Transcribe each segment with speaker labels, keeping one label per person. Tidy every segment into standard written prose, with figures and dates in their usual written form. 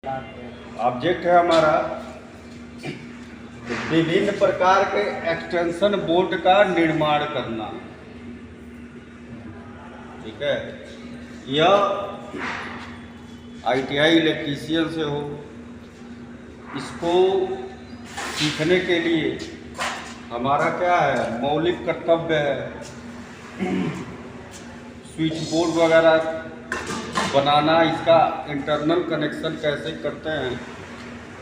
Speaker 1: Object है हमारा विभिन्न प्रकार के एक्सटेंशन बोर्ड का निर्माण करना। ठीक है, यह ITI इलेक्ट्रीशियन से हो। इसको सीखने के लिए हमारा क्या है, मौलिक कर्तव्य है स्विच बोर्ड वगैरह बनाना, इसका इंटरनल कनेक्शन कैसे करते हैं,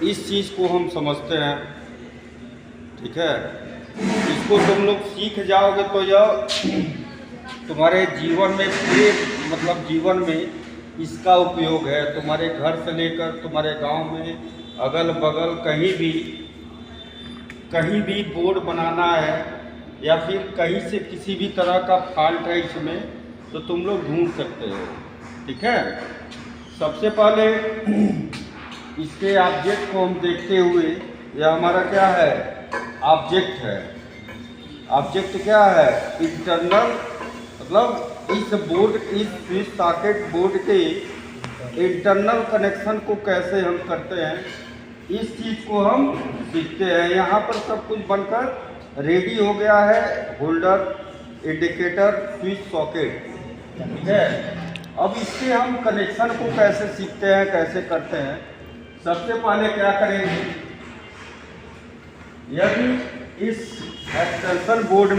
Speaker 1: इस चीज़ को हम समझते हैं। ठीक है, इसको तुम लोग सीख जाओगे तो यह तुम्हारे जीवन में पूरे जीवन में इसका उपयोग है। तुम्हारे घर से लेकर तुम्हारे गांव में अगल बगल कहीं भी बोर्ड बनाना है या फिर कहीं से किसी भी तरह का फॉल्ट है इसमें, तो तुम लोग ढूंढ सकते हो। ठीक है, सबसे पहले इसके ऑब्जेक्ट को हम देखते हुए, यह हमारा क्या है, ऑब्जेक्ट है। ऑब्जेक्ट क्या है, इंटरनल इस बोर्ड, इस स्विच सॉकेट बोर्ड के इंटरनल कनेक्शन को कैसे हम करते हैं, इस चीज़ को हम सीखते हैं। यहाँ पर सब कुछ बनकर रेडी हो गया है, होल्डर, इंडिकेटर, स्विच सॉकेट। ठीक है, अब इसके हम कनेक्शन को कैसे सीखते हैं, कैसे करते हैं। सबसे पहले क्या करेंगे, यदि इस एक्सटेंशन बोर्ड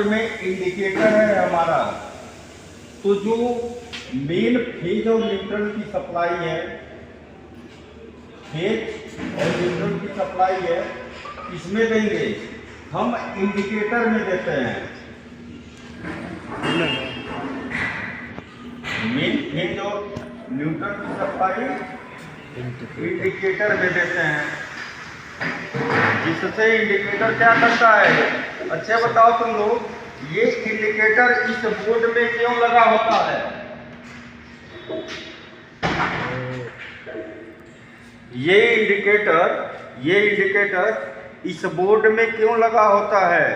Speaker 1: में इंडिकेटर है हमारा, तो जो मेन फेज और न्यूट्रल की सप्लाई है, फेज और न्यूट्रल की सप्लाई है, इसमें देंगे हम, इंडिकेटर में देते हैं। मेन फेज और न्यूट्रल की सप्लाई इंडिकेटर में देते हैं, जिससे इंडिकेटर क्या करता है। अच्छा बताओ तुम लोग, ये इंडिकेटर इस बोर्ड में क्यों लगा होता है? ये इंडिकेटर इस बोर्ड में क्यों लगा होता है?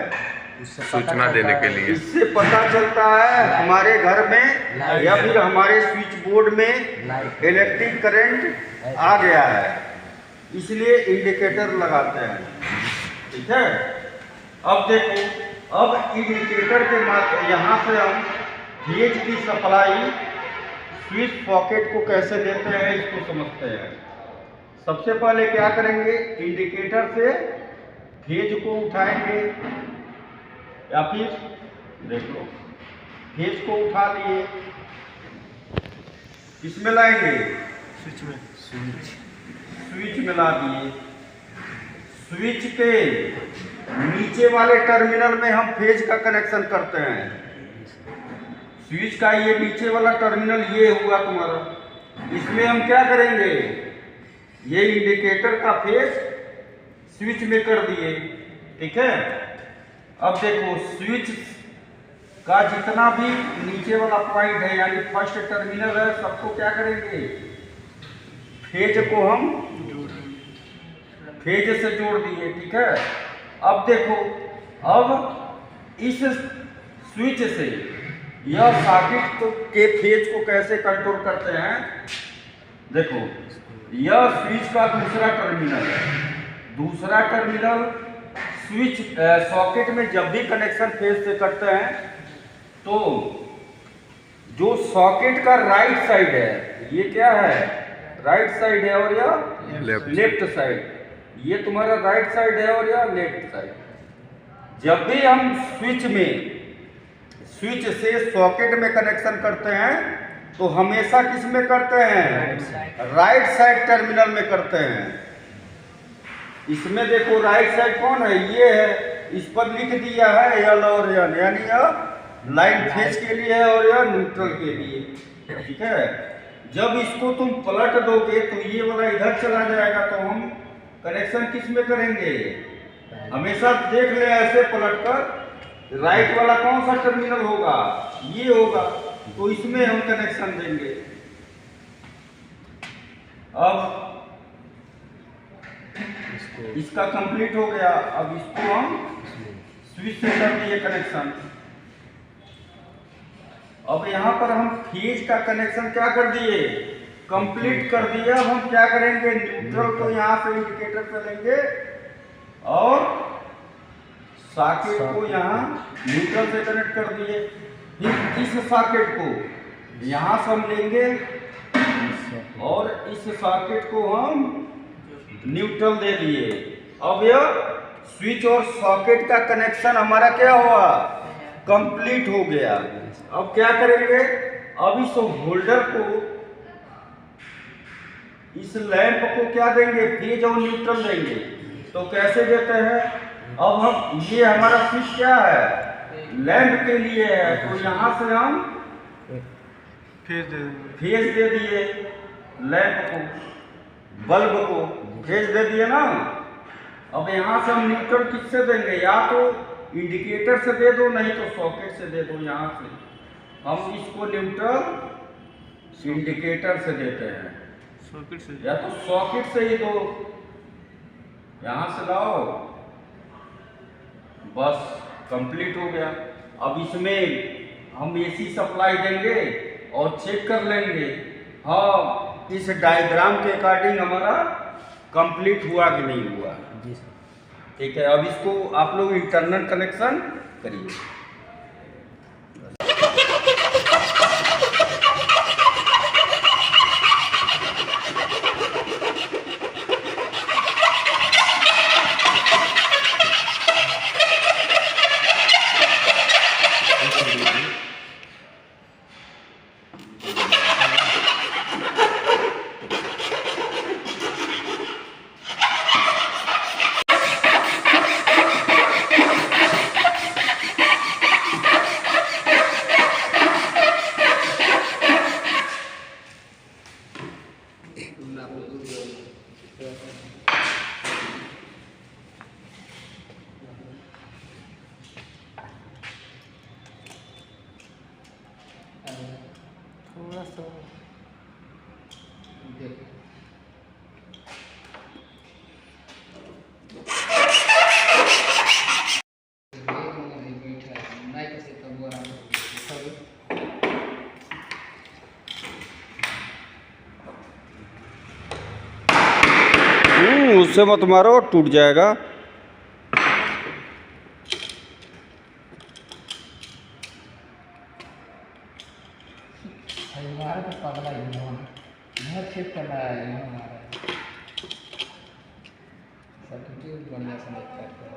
Speaker 2: सूचना देने के लिए।
Speaker 1: इससे पता चलता है हमारे घर में या फिर हमारे स्विच बोर्ड में इलेक्ट्रिक करंट आ गया है, इसलिए इंडिकेटर लगाते हैं। ठीक है, अब देखो, अब इंडिकेटर के माध्यम यहाँ से हम फेज की सप्लाई स्विच सॉकेट को कैसे देते हैं, इसको समझते हैं। सबसे पहले क्या करेंगे, इंडिकेटर से फेज को उठाएंगे, या फिर देख लो, फेज को उठा लिए, किसमें लाएंगे, स्विच में ला दिए। स्विच के नीचे वाले टर्मिनल में हम फेज का कनेक्शन करते हैं। स्विच का ये नीचे वाला टर्मिनल ये हुआ तुम्हारा, इसमें हम क्या करेंगे, ये इंडिकेटर का फेज स्विच में कर दिए। ठीक है, अब देखो, स्विच का जितना भी नीचे वाला पॉइंट है, यानी फर्स्ट टर्मिनल है, सबको क्या करेंगे, फेज को हम फेज से जोड़ दिए। ठीक है, अब देखो, अब इस स्विच से यह सॉकेट के फेज को कैसे कंट्रोल करते हैं। देखो, यह स्विच का दूसरा टर्मिनल है, दूसरा टर्मिनल स्विच सॉकेट में जब भी कनेक्शन फेज से करते हैं, तो जो सॉकेट का राइट साइड है, ये क्या है, राइट साइड है, और यह लेफ्ट साइड, ये तुम्हारा राइट साइड है और यह लेफ्ट साइड। जब भी हम स्विच से सॉकेट में कनेक्शन करते हैं, तो हमेशा किस में करते हैं, राइट साइड टर्मिनल में करते हैं। इसमें देखो, राइट साइड कौन है, ये है, इस पर लिख दिया है L और N, यानी यह लाइन फेज के लिए है और यह न्यूट्रल के लिए। ठीक है, जब इसको तुम पलट दोगे तो ये वाला इधर चला जाएगा, तो हम कनेक्शन किस में करेंगे, हमेशा देख ले ऐसे पलट कर, राइट वाला कौन सा टर्मिनल होगा, ये होगा, तो इसमें हम कनेक्शन देंगे। अब इसका कंप्लीट हो गया, अब इसको हम स्विच से कर दिए कनेक्शन। अब यहाँ पर हम फेज का कनेक्शन क्या कर दिए, कंप्लीट कर दिया। अब हम क्या करेंगे, न्यूट्रल को यहाँ से इंडिकेटर पे लेंगे और सॉकेट को यहाँ न्यूट्रल से कनेक्ट कर दिए। फिर इस सॉकेट को यहाँ से हम लेंगे और इस सॉकेट को हम न्यूट्रल दे दिए। अब यह स्विच और सॉकेट का कनेक्शन हमारा क्या हुआ, कंप्लीट हो गया। अब क्या करेंगे, अब इस होल्डर को, इस लैंप को क्या देंगे, फेज और न्यूट्रल देंगे। तो कैसे देते हैं, अब हम, ये हमारा स्विच क्या है, लैंप के लिए है, तो यहाँ से हम फेज दे दिए, लैंप को, बल्ब को फेज दे दिए ना। अब यहाँ से हम न्यूट्रल किससे देंगे, या तो इंडिकेटर से दे दो, नहीं तो सॉकेट से दे दो। यहाँ से हम इसको न्यूट्रल इंडिकेटर से देते हैं, सॉकेट से, या तो सॉकेट से ही दो। यहाँ से लाओ, बस कंप्लीट हो गया। अब इसमें हम एसी सप्लाई देंगे और चेक कर लेंगे, हाँ इस डायग्राम के अकॉर्डिंग हमारा कंप्लीट हुआ कि नहीं हुआ। जी सर, ठीक है। अब इसको आप लोग इंटरनल कनेक्शन करिए।
Speaker 3: थोड़ा सा
Speaker 1: उससे मत मारो, टूट जाएगा।
Speaker 3: हमारा तो पगला ही घर शिफ्ट करना है हमारा, सब कुछ बढ़िया से नहीं करते हैं।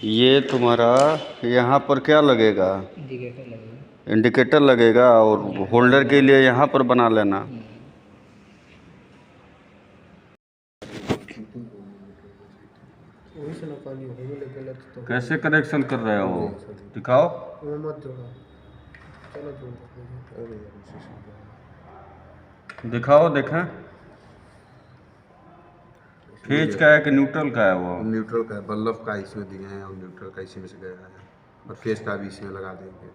Speaker 1: ये तुम्हारा यहाँ पर क्या लगेगा,
Speaker 3: इंडिकेटर लगेगा,
Speaker 1: इंडिकेटर लगेगा, और होल्डर के लिए यहाँ पर बना लेना। कैसे कनेक्शन कर रहे हो, दिखाओ। दिखाओ, देखें। फेज का है कि न्यूट्रल का है, वो
Speaker 2: न्यूट्रल का है, बल्ब का इसमें दिए हैं और न्यूट्रल का इसी में से गया है, और फेज का भी इसमें लगा देंगे।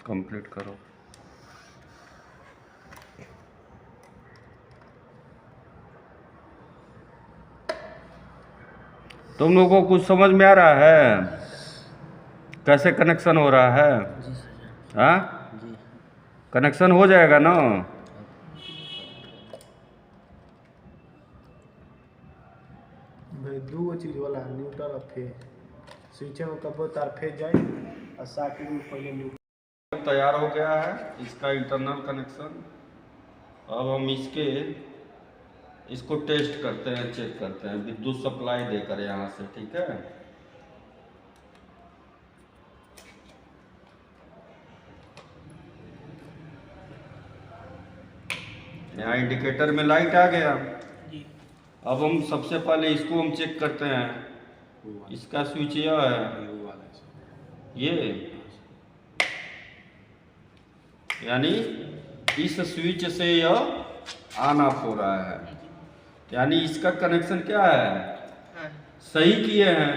Speaker 1: कंप्लीट करो। तुम लोगों को कुछ समझ में आ रहा है कैसे कनेक्शन हो रहा है? हाँ, कनेक्शन हो जाएगा ना।
Speaker 4: भाई दो चीज वाला न्यूट्रल और फेज, स्विच में कब तार फेज जाए और सॉकेट में पहले न्यूट्रल।
Speaker 1: तैयार हो गया है इसका इंटरनल कनेक्शन। अब हम इसको टेस्ट करते हैं, चेक करते हैं विद्युत सप्लाई देकर यहाँ से, ठीक है। यहाँ इंडिकेटर में लाइट आ गया। अब हम सबसे पहले इसको हम चेक करते हैं। इसका स्विच यह है, ये यानी इस स्विच से यह ऑन ऑफ हो रहा है, यानी इसका कनेक्शन क्या है, सही किए हैं।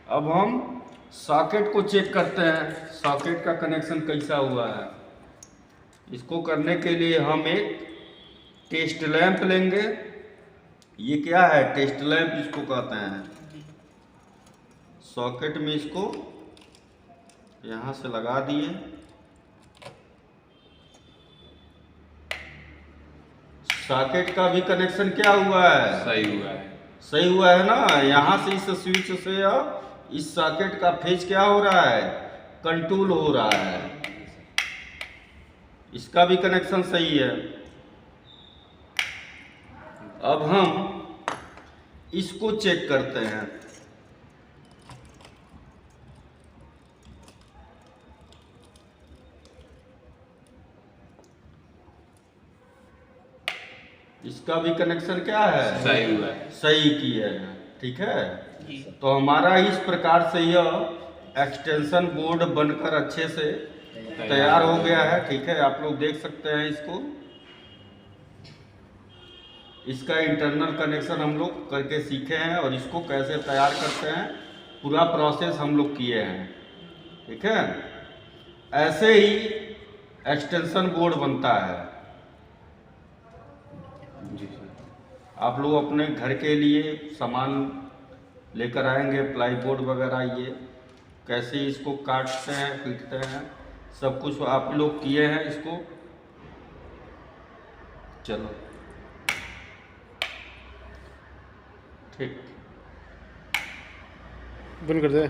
Speaker 1: अब हम सॉकेट को चेक करते हैं, सॉकेट का कनेक्शन कैसा हुआ है। इसको करने के लिए हम एक टेस्ट लैंप लेंगे। ये क्या है, टेस्ट लैंप इसको कहते हैं। सॉकेट में इसको यहाँ से लगा दिए। सॉकेट का भी कनेक्शन क्या हुआ है,
Speaker 2: सही हुआ है।
Speaker 1: सही हुआ है ना। यहाँ से इस स्विच से इस सॉकेट का फेज क्या हो रहा है, कंट्रोल हो रहा है। इसका भी कनेक्शन सही है। अब हम इसको चेक करते हैं। इसका भी कनेक्शन क्या है,
Speaker 2: सही हुआ है।
Speaker 1: सही किया है, ठीक है। तो हमारा इस प्रकार से यह एक्सटेंशन बोर्ड बनकर अच्छे से तैयार हो गया है, ठीक है। आप लोग देख सकते हैं इसको। इसका इंटरनल कनेक्शन हम लोग करके सीखे हैं और इसको कैसे तैयार करते हैं पूरा प्रोसेस हम लोग किए हैं, ठीक है। ऐसे ही एक्सटेंशन बोर्ड बनता है।
Speaker 2: जी सर।
Speaker 1: आप लोग अपने घर के लिए सामान लेकर आएंगे, प्लाई बोर्ड वगैरह, ये कैसे इसको काटते हैं, पीटते हैं, सब कुछ आप लोग किए हैं इसको। चलो ठीक।
Speaker 4: बंद कर दे।